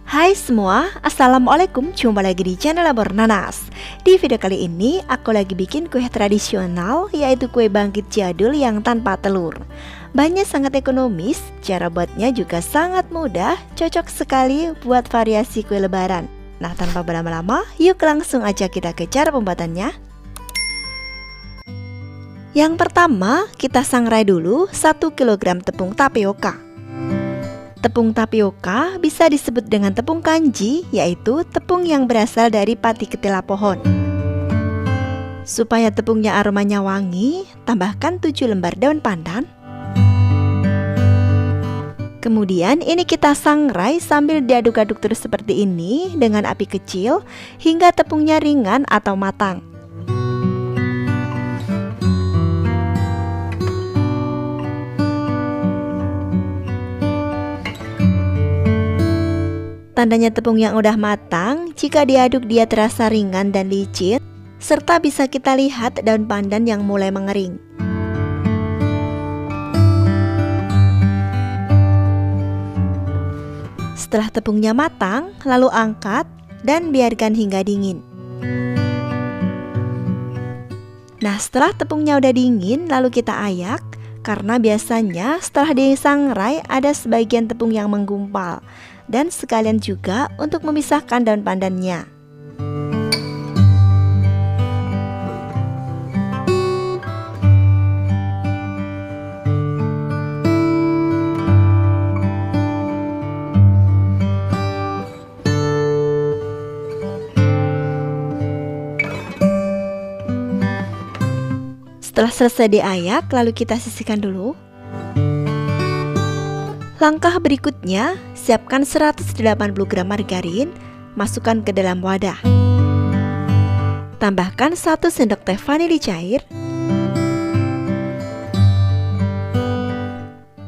Hai semua, Assalamualaikum, jumpa lagi di channel Labor Nanas. Di video kali ini, aku lagi bikin kue tradisional, yaitu kue bangkit jadul yang tanpa telur. Bahannya sangat ekonomis, cara buatnya juga sangat mudah, cocok sekali buat variasi kue lebaran. Nah, tanpa berlama-lama, yuk langsung aja kita ke cara pembuatannya. Yang pertama, kita sangrai dulu 1 kg tepung tapioka. Tepung tapioka bisa disebut dengan tepung kanji, yaitu tepung yang berasal dari pati ketela pohon. Supaya tepungnya aromanya wangi, tambahkan 7 lembar daun pandan. Kemudian ini kita sangrai sambil diaduk-aduk terus seperti ini dengan api kecil hingga tepungnya ringan atau matang. Tandanya tepung yang udah matang jika diaduk dia terasa ringan dan licin, serta bisa kita lihat daun pandan yang mulai mengering. Setelah tepungnya matang, lalu angkat dan biarkan hingga dingin. Nah, setelah tepungnya udah dingin, lalu kita ayak, karena biasanya setelah disangrai ada sebagian tepung yang menggumpal. Dan sekalian juga untuk memisahkan daun pandannya. Setelah selesai diayak, lalu kita sisihkan dulu. Langkah berikutnya, siapkan 180 gram margarin, masukkan ke dalam wadah. Tambahkan 1 sendok teh vanili cair.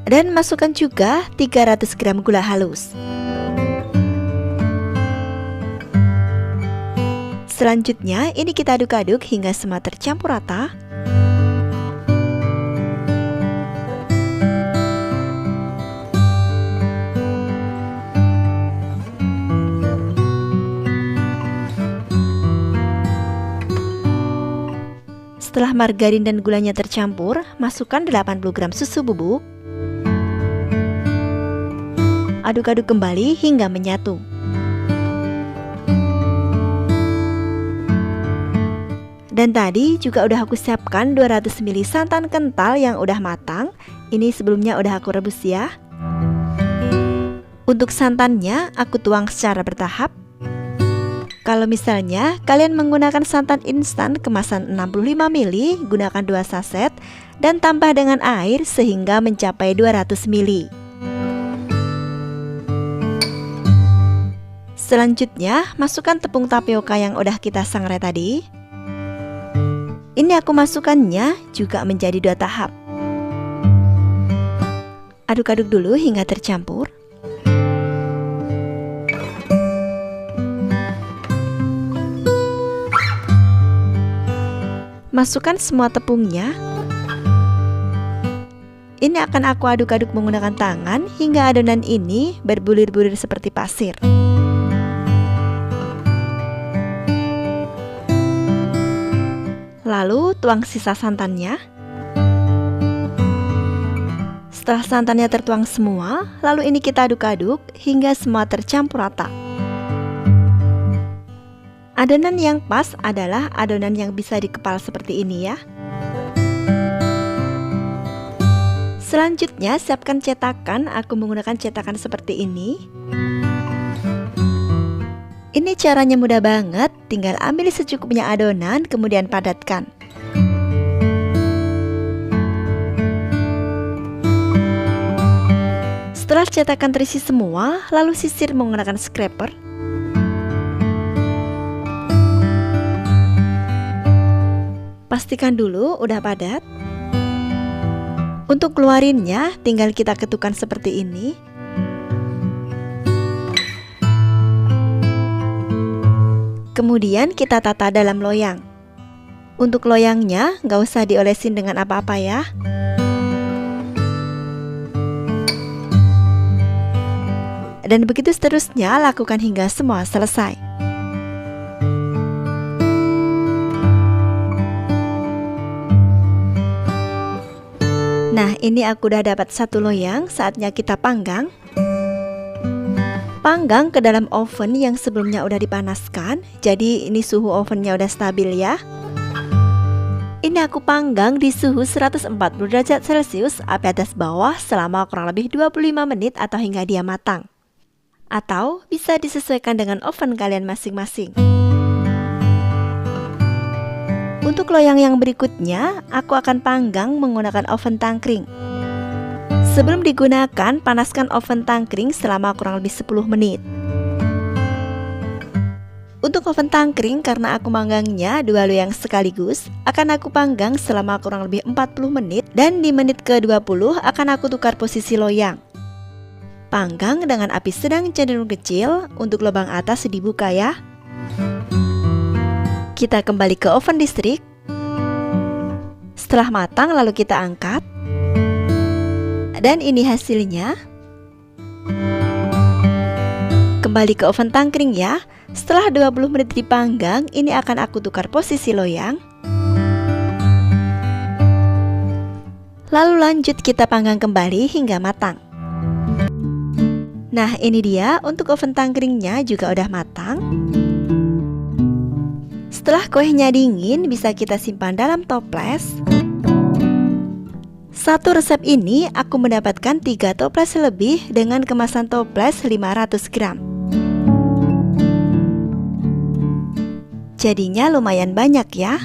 Dan masukkan juga 300 gram gula halus. Selanjutnya, ini kita aduk-aduk hingga semua tercampur rata. Setelah margarin dan gulanya tercampur, masukkan 80 gram susu bubuk. Aduk-aduk kembali hingga menyatu. Dan tadi juga udah aku siapkan 200 ml santan kental yang udah matang. Ini sebelumnya udah aku rebus ya. Untuk santannya aku tuang secara bertahap. Kalau misalnya kalian menggunakan santan instan kemasan 65 ml, gunakan 2 saset dan tambah dengan air sehingga mencapai 200 ml. Selanjutnya, masukkan tepung tapioka yang udah kita sangrai tadi. Ini aku masukkannya juga menjadi 2 tahap. Aduk-aduk dulu hingga tercampur. Masukkan semua tepungnya. Ini akan aku aduk-aduk menggunakan tangan hingga adonan ini berbulir-bulir seperti pasir. Lalu tuang sisa santannya. Setelah santannya tertuang semua, lalu ini kita aduk-aduk hingga semua tercampur rata. Adonan yang pas adalah adonan yang bisa dikepal seperti ini ya. Selanjutnya siapkan cetakan, aku menggunakan cetakan seperti ini. Ini caranya mudah banget, tinggal ambil secukupnya adonan kemudian padatkan. Setelah cetakan terisi semua, lalu sisir menggunakan scraper. Pastikan dulu udah padat. Untuk keluarinnya tinggal kita ketukan seperti ini. Kemudian kita tata dalam loyang. Untuk loyangnya nggak usah diolesin dengan apa-apa ya. Dan begitu seterusnya, lakukan hingga semua selesai. Nah, ini aku udah dapat satu loyang, saatnya kita panggang. Panggang ke dalam oven yang sebelumnya udah dipanaskan. Jadi ini suhu ovennya udah stabil ya. Ini aku panggang di suhu 140 derajat Celcius api atas bawah selama kurang lebih 25 menit atau hingga dia matang. Atau bisa disesuaikan dengan oven kalian masing-masing. Untuk loyang yang berikutnya, aku akan panggang menggunakan oven tangkring. Sebelum digunakan, panaskan oven tangkring selama kurang lebih 10 menit. Untuk oven tangkring, karena aku manggangnya 2 loyang sekaligus, akan aku panggang selama kurang lebih 40 menit. Dan di menit ke-20 akan aku tukar posisi loyang. Panggang dengan api sedang cenderung kecil, untuk lubang atas dibuka ya. Kita kembali ke oven listrik. Setelah matang lalu kita angkat. Dan ini hasilnya. Kembali ke oven tangkring ya. Setelah 20 menit dipanggang, ini akan aku tukar posisi loyang. Lalu lanjut kita panggang kembali hingga matang. Nah, ini dia untuk oven tangkringnya juga udah matang. Setelah kuenya dingin, bisa kita simpan dalam toples. Satu resep ini aku mendapatkan 3 toples lebih dengan kemasan toples 500 gram. Jadinya lumayan banyak ya.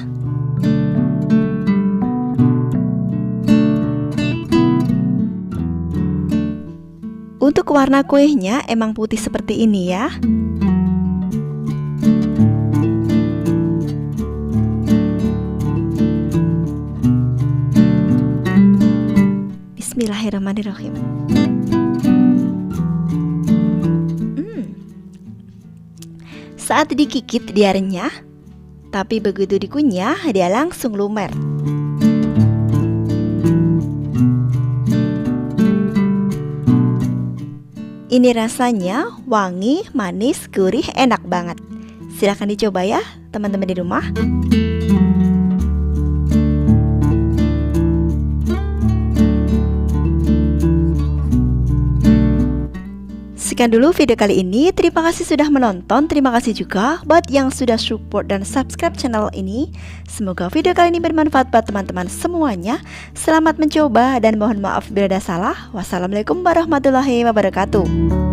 Untuk warna kuenya emang putih seperti ini ya. Bismillahirrahmanirrahim. Saat dikikit dia renyah, tapi begitu dikunyah dia langsung lumer. Ini rasanya wangi, manis, gurih, enak banget. Silahkan dicoba ya teman-teman di rumah. Sekian dulu video kali ini. Terima kasih sudah menonton. Terima kasih juga buat yang sudah support dan subscribe channel ini. Semoga video kali ini bermanfaat buat teman-teman semuanya. Selamat mencoba dan mohon maaf bila ada salah. Wassalamualaikum warahmatullahi wabarakatuh.